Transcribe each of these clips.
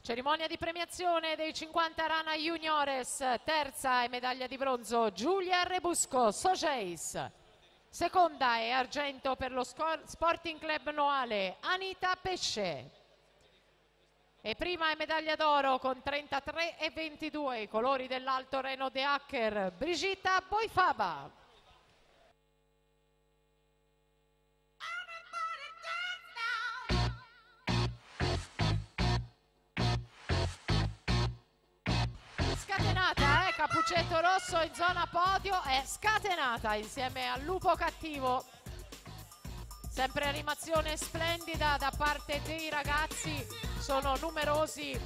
Cerimonia di premiazione dei 50 Rana Juniores, terza e medaglia di bronzo Giulia Rebusco, Sogeis. Seconda e argento per lo Sporting Club Noale, Anita Pesce. E prima e medaglia d'oro con 33 e 22, i colori dell'Alto Reno De Hacker, Brigitta Boifaba. Scatenata, Cappuccetto Rosso in zona podio, è scatenata insieme al Lupo Cattivo. Sempre animazione splendida da parte dei ragazzi, sono numerosi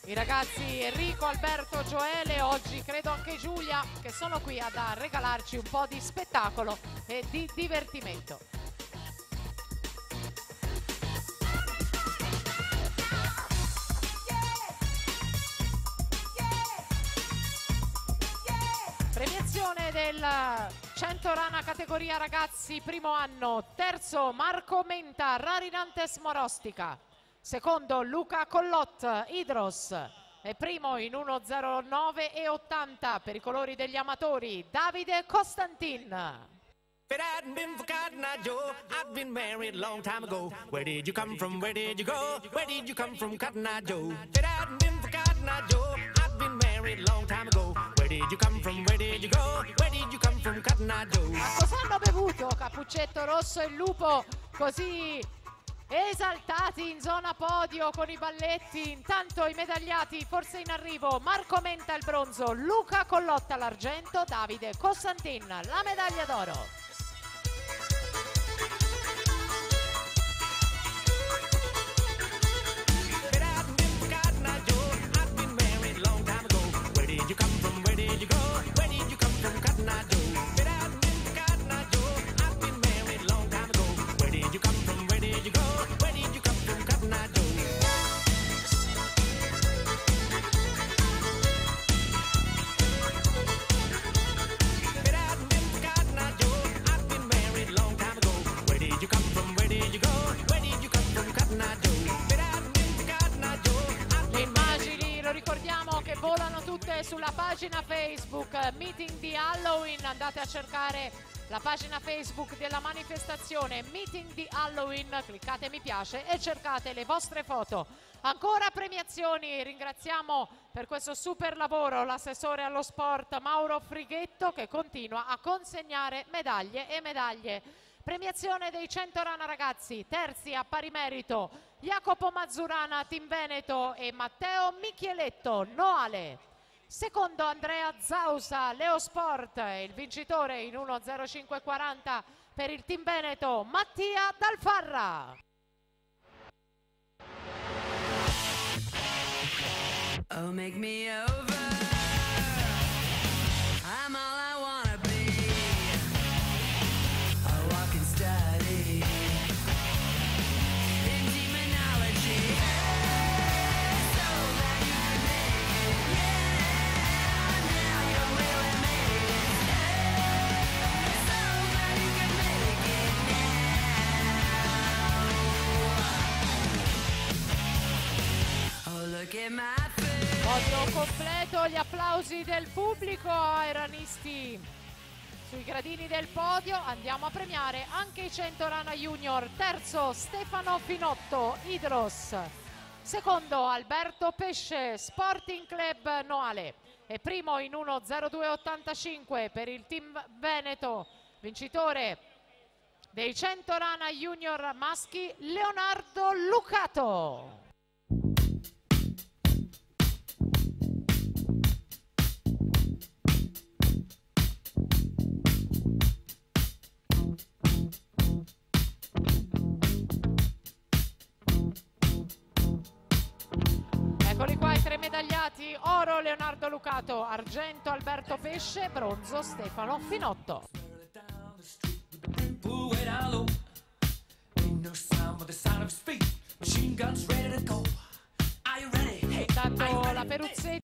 i ragazzi Enrico, Alberto, Gioele, oggi credo anche Giulia, che sono qui a regalarci un po' di spettacolo e di divertimento. Premiazione del 100 Rana categoria ragazzi primo anno, terzo Marco Menta, Rarinantes Morostica, secondo Luca Collot, Idros, e primo in 1.09 e 80 per i colori degli amatori, Davide Costantin. If it hadn't been for Cotton Eye Joe, I'd been married a long time ago. Where did you come from? Where did you go? Where did you come from, Cotton Eye Joe? If it hadn't been for Cotton Eye Joe, I'd been married a long time ago. Where did you come from? Where did you go? Where did you come from, Cotton Eye Joe? Ma cosa hanno bevuto Cappuccetto Rosso e il Lupo così esaltati in zona podio con i balletti? Intanto i medagliati forse in arrivo, Marco Menta il bronzo, Luca Collotta l'argento, Davide Costantin la medaglia d'oro. Where did you come from? Where did you go? Where did you come from, Cotton Eye Joe? If it hadn't been for Cotton Eye Joe, I'd been married a long time ago. Where did you come from? Where did you go? Where did you come from, Cotton Eye Joe? If it hadn't been for Cotton Eye Joe, I'd been married a long time ago. Where did you come from? Where did you go? Where did you come from, Cotton Eye Joe? If it hadn't been for Cotton Eye Joe, Le immagini, lo ricordiamo, che volano tutte sulla pagina Facebook Meeting di Halloween. Andate a cercare la pagina Facebook della manifestazione Meeting di Halloween, cliccate mi piace e cercate le vostre foto. Ancora premiazioni, ringraziamo per questo super lavoro l'assessore allo sport Mauro Frighetto, che continua a consegnare medaglie e medaglie. Premiazione dei 100 Rana ragazzi, terzi a pari merito Jacopo Mazzurana, Team Veneto, e Matteo Michieletto, Noale. Secondo Andrea Zausa, Leo Sport, e il vincitore in 1.05.40 per il Team Veneto, Mattia Dalfarra. Oh, make me over. I'm all I wanna be. A walking study in demonology. Hey, so that you can make it. Yeah, now you're really made it. Hey, so that you can make it now. Oh, look at my face. Podio completo, gli applausi del pubblico ai ranisti sui gradini del podio. Andiamo a premiare anche i 100 Rana Junior. Terzo Stefano Finotto, Idros. Secondo Alberto Pesce, Sporting Club Noale. E primo in 1.02.85 per il Team Veneto, vincitore dei 100 Rana Junior maschi, Leonardo Lucato. Eccoli qua i tre medagliati: oro Leonardo Lucato, argento Alberto Pesce, bronzo Stefano Finotto. Intanto la Peruzzetti